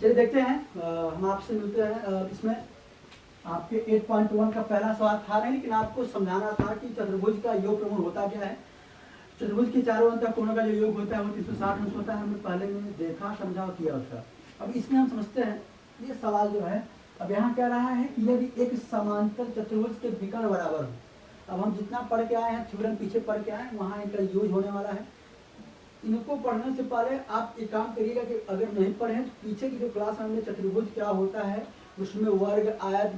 चलिए देखते हैं, हम आपसे मिलते हैं। इसमें आपके 8.1 का पहला सवाल था नहीं, लेकिन आपको समझाना था कि चतुर्भुज का योग प्रगुण होता क्या है। चतुर्भुज के चारों अंत कोणों का जो योग होता है वो 360 अंश होता है। हमने पहले में देखा, समझा और किया उसका। अब इसमें हम समझते हैं ये सवाल जो है, अब यहाँ कह रहा है कि यदि एक समांतर चतुर्भुज के विकर्ण बराबर हो। अब हम जितना पढ़ के आए हैं, थ्योरम पीछे पढ़ के आए हैं, वहाँ इनका यूज होने वाला है। इनको पढ़ने से पहले आप एक काम करिएगा कि अगर नहीं पढ़े तो पीछे की जो क्लास में हमने चतुर्भुज क्या होता है, उसमें वर्ग, आयत,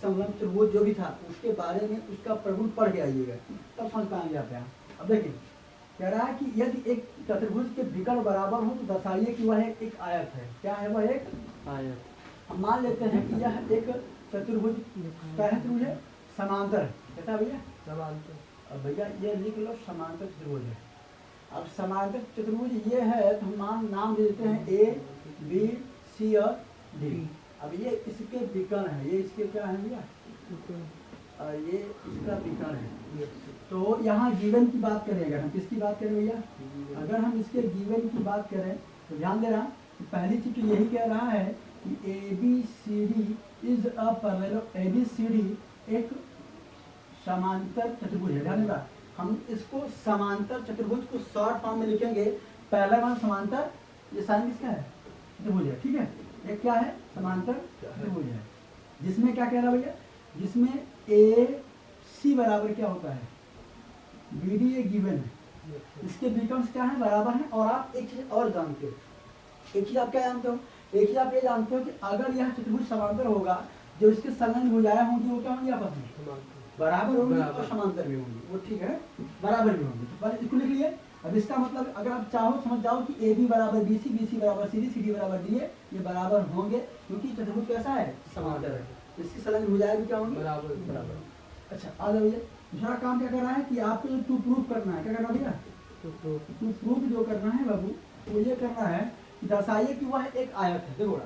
समलंब त्रिभुज जो भी था उसके बारे में उसका प्रगुण पढ़ के आइएगा, तब समझ पाएंगे आप यहाँ। अब देखिए कह रहा है कि यदि एक चतुर्भुज के विकर्ण बराबर हो तो दर्शाइए कि वह एक आयत है। क्या है वह? एक आयत। हम मान लेते हैं कि यह एक चतुर्भुज क्या है? त्रिभुज है, समांतर है। कैसा भैया? समांतर। अब भैया ये लिख लो, समांतर चतुर्भुज है। अब समांतर चतुर्भुज ये है तो हम नाम देते हैं ए, बी, सी और डी। अब ये इसके विकर्ण है, ये इसके क्या है भैया? और ये इसका विकर्ण है। तो यहाँ गिवन की बात करेंगे हम। किसकी बात करें भैया? अगर हम इसके गिवन की बात करें तो ध्यान देना कि पहली चीज तो यही कह रहा है कि A B C D is a parallel. A B C D एक समांतर चतुर्भुज है। ध्यान देना, हम इसको समांतर चतुर्भुज को शॉर्ट फॉर्म में लिखेंगे। पहला मान समांतर, ये साइन किसका है? चतुर्भुज है। ठीक है, एक क्या है? समांतर चतुर्भुज है। जिसमें क्या कह रहा है भैया? जिसमें ए सी बराबर क्या होता है? बी डी ए गिवन है। इसके विकर्ण क्या है? बराबर है। और आप एक चीज और जानते हो, एक चीज आप क्या जानते हो? एक चीज आप ये जानते हो कि अगर यह चतुर्भुज समांतर होगा, जो इसके संलग्न भुजाएं होंगी वो क्या होंगी? आपस में बराबर होंगी और समांतर भी होंगी। वो ठीक है, बराबर भी होंगी। तो इसको लिख लिए। अब इसका मतलब अगर आप चाहो समझ जाओ कि ए बी बराबर बी सी, बी सी बराबर सी डी, सी डी बराबर डी ए, ये बराबर होंगे क्योंकि चतुर्भुज कैसा है? समांतर है। इसकी संलग्न भुजाएं भी क्या होंगी? बराबर बराबर। अच्छा आ जाओ भैया, दूसरा काम क्या कर रहा है कि आपको जो टू प्रूफ करना है, क्या करना है भैया? टू प्रूफ जो करना है बाबू, वो ये करना है कि दर्शाइए कि वह एक आयत है। देखो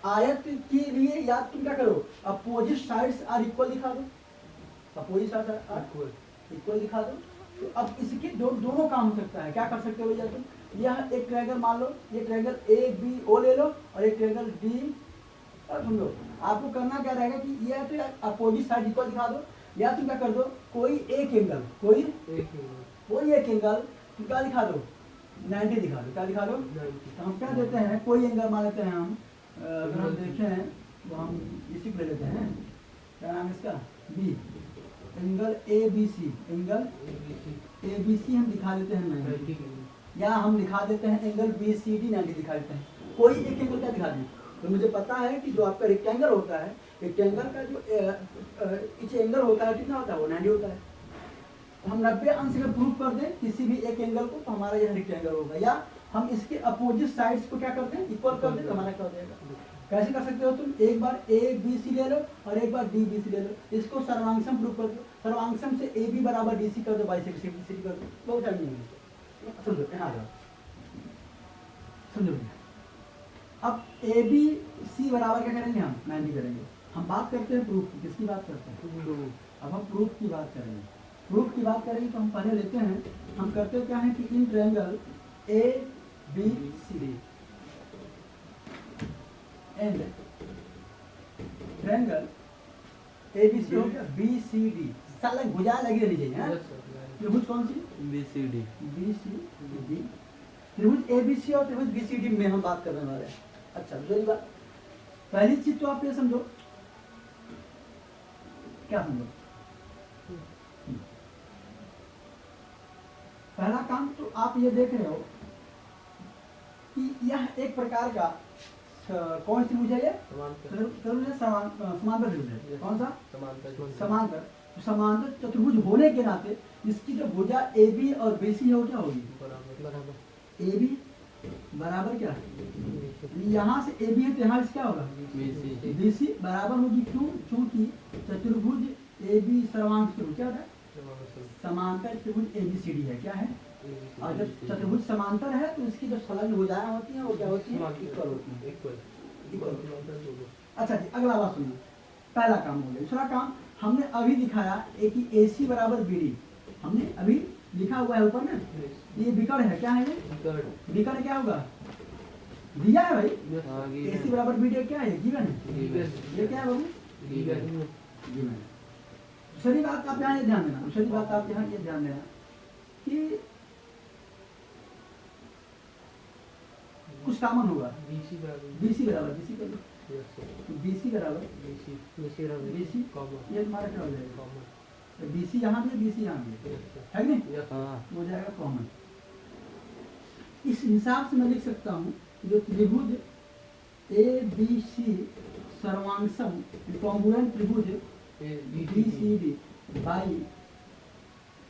आयत के लिए याद तुम क्या करो? अपोजिट साइड्स आर इक्वल दिखा दो। अपोजिट साइड्स आर इक्वल दिखा दो। तो अब इसके दोनों काम हो सकता है। क्या कर सकते हो भैया तुम? यह एक ट्रायंगल मान लो, ये ट्रायंगल ए बी ओ ले लो और एक ट्रायंगल डी। और सुन लो, आपको करना क्या रहेगा कि यह तो अपोजिट साइड इक्वल दिखा दो, या तुम क्या कर दो, कोई एक एंगल, कोई एक एंगल तुम क्या दिखा दो? 90 दिखा दो। क्या दिखा दो? तो हम क्या देते हैं, कोई एंगल मान लेते हैं हम। अगर हम देखें तो हम इसी को ले लेते हैं। क्या नाम है इसका? B. Angle A B C, angle A B C हम दिखा देते हैं 90, या हम दिखा देते हैं एंगल बी सी डी 90 दिखा देते हैं। कोई एक एंगल क्या दिखा दें? तो मुझे पता है कि जो आपका रेक्टेंगल होता है, रेक्टेंगल का जो इच एंगल होता है कितना होता है? वो 90 होता है। हम 90 अंश का प्रूफ कर दें किसी भी एक एंगल को तो हमारा यह रेक्टेंगल होगा। या हम इसके अपोजिट साइड्स को क्या करते हैं? इक्वल कर दें तो हमारा क्या हो जाएगा? कैसे कर सकते हो तुम? एक बार ए बी सी ले लो और एक बार डी बी सी ले लो। इसको सर्वांगसम प्रूफ कर दो। सर्वांगसम से ए बी बराबर डी सी कर दो, बाइसेक्ट सी डी कर दो। बहुत टाइम नहीं है। समझो, यहाँ जाओ, समझो। अब ए बी सी बराबर क्या करेंगे? हम 90 करेंगे। हम बात करते हैं प्रूफ की। किसकी बात करते हैं? अब हम प्रूफ की बात करेंगे। प्रूफ की बात करेंगे तो हम पहले लेते हैं, हम करते क्या है कि in triangle A B C D and triangle A B C हो गया बी सी डी, साला भुजा लगी रहनी चाहिए। त्रिभुज कौन सी? B C D. B C D, त्रिभुज ए बी सी और त्रिभुज बी सी डी में हम बात करने वाले हैं। अच्छा दूसरी बात, पहली चीज तो आप ये समझो, क्या समझो? पहला काम तो आप ये देख रहे हो कि यह एक प्रकार का कौन सी त्रिभुज है? ये समांतर त्रिभुज है। कौन सा? समांतर। तो समांतर चतुर्भुज होने के नाते इसकी जो भुजा ए बी और बी सी हो क्या होगी? बराबर। ए बी बराबर क्या? यहाँ से ए बी है तो यहाँ से क्या होगा? बी सी बराबर होगी। क्यों? चूंकि चतुर्भुज ए बी सर्वांग त्रिभुज क्या होता है? समांतर त्रिभुज ए बी सी डी है। क्या है? और जब चतुर्भुज समांतर है तो इसकी जो संलग्न भुजाएं होती हैं वो क्या होती हैं? इक्वल होती हैं। इक्वल। अच्छा जी, अगला बात सुनिए। पहला काम हो गया। दूसरा काम हमने अभी दिखाया कि ए सी बराबर बी डी, हमने अभी लिखा हुआ है ऊपर में। ये विकर्ण है। क्या है ये? विकर्ण क्या होगा? दिया है भाई। हाँ, given। AC बराबर BD क्या है, गिवन है। Given। ये क्या है बाबू, given। गिवन है। दूसरी बात आप यहाँ ये ध्यान देना, दूसरी बात आप यहाँ ये ध्यान देना कि कुछ कॉमन होगा। BC बराबर BC बराबर BC कर दो, yes sir BC बराबर BC बराबर BC कॉमन ये तुम्हारा क्या हो जाएगा, कॉमन BC यहाँ भी है, BC यहाँ भी है, yes sir है कि नहीं, yes sir हाँ हो जाएगा कॉमन। इस हिसाब से मैं लिख सकता हूँ जो त्रिभुज ABC सर्वांगसम कॉन्ग्रुएंट त्रिभुज BCD by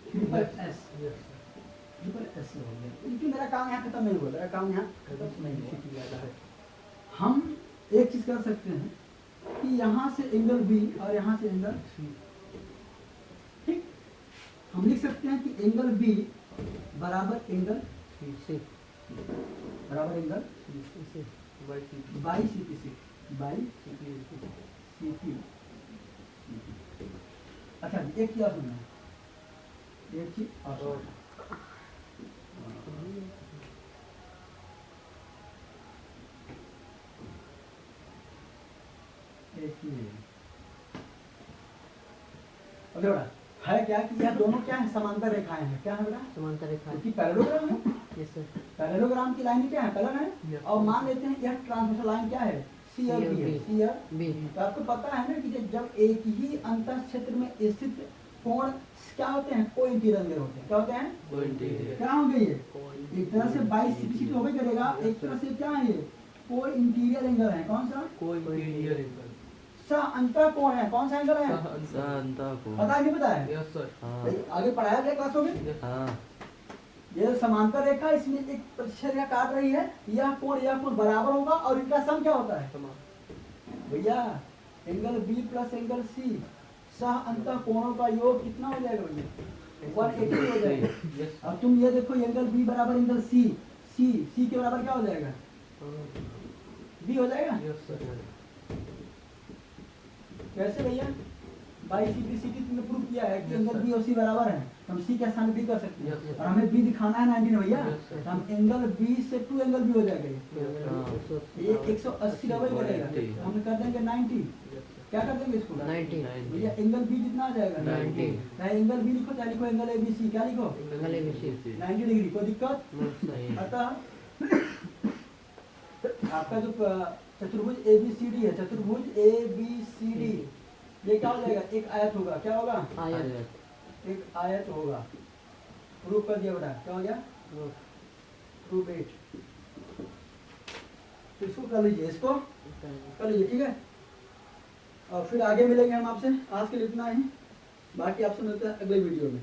triple S yes sir triple S हो गया। लेकिन मेरा काम यहाँ खत्म नहीं हुआ, मेरा काम यहाँ खत्म नहीं हुआ। BC ज्यादा है हम एक चीज कर सकते हैं कि यहाँ से एंगल B और यहाँ से एंगल C ठीक, हम लिख सकते हैं कि एंगल B बराबर एंगल C बराबर angle by C by CP by CP CP। अच्छा एक चीज और सुनना, एक चीज और और सुनना। एक चीज अगर बड़ा है क्या कि यह दोनों क्या है, समांतर रेखाएं हैं। क्या है बेटा, समांतर रेखा क्योंकि पैरेललोग्राम है, यस सर पैरेललोग्राम की लाइन क्या है, कलर है। Yes. और मान लेते हैं यह ट्रांसवर्सल लाइन क्या है, सी और बी है, सी और बी तो आपको पता है ना कि जब एक ही अंतर क्षेत्र में स्थित कोण क्या होते हैं, को इंटीरियर होते हैं। क्या होते हैं, को इंटीरियर क्या होंगे ये, एक तरह से बाई सीपीसी तो होगा करेगा, एक तरह से क्या है ये, को इंटीरियर एंगल है। कौन सा, को इंटीरियर एंगल सह अंतर कोण है। कौन सा एंगल है, शांता को पता है नहीं पता है, यस सर हाँ भाई आगे पढ़ाया गया क्लासों में। yes हाँ ये समांतर रेखा इसमें एक प्रतिशत रेखा काट रही है, यह कोण बराबर होगा और इनका सम क्या होता है समान भैया, angle B plus angle C सह अंत कोणों का योग कितना हो जाएगा भैया, 180 हो जाएगा। यस अब तुम ये देखो एंगल बी बराबर एंगल सी, सी के बराबर क्या हो जाएगा, बी हो जाएगा। यस सर कैसे भैया, बाई सीपीसीटी तुमने प्रूव किया है कि Yes, एंगल sir. बी और सी बराबर है, तो हम सी के स्थान बी कर सकते हैं। Yes, sir. और हमें बी दिखाना है 90 भैया, Yes, sir. तो हम एंगल बी से 2 एंगल बी हो जाएगा ये 180 डबल करेगा, 90. हम कर देंगे 90। यस सर क्या कर देंगे इसको, 90 भैया एंगल बी कितना आ जाएगा, 90 चाहे एंगल बी लिखो चाहे लिखो एंगल ए बी सी, क्या लिखो एंगल ABC 90 डिग्री, कोई दिक्कत। सही अतः आपका जो चतुर्भुज ए बी सी डी है, चतुर्भुज ए बी सी डी ये क्या हो जाएगा, एक आयत होगा। क्या होगा, आयत एक आयत होगा। प्रूव कर दिया बेटा, क्या हो गया, प्रूव इट। तो इसको कर लीजिए, इसको कर लीजिए, ठीक है। और फिर आगे मिलेंगे हम आपसे, आज के लिए इतना ही, बाकी आपसे मिलते हैं अगले वीडियो में।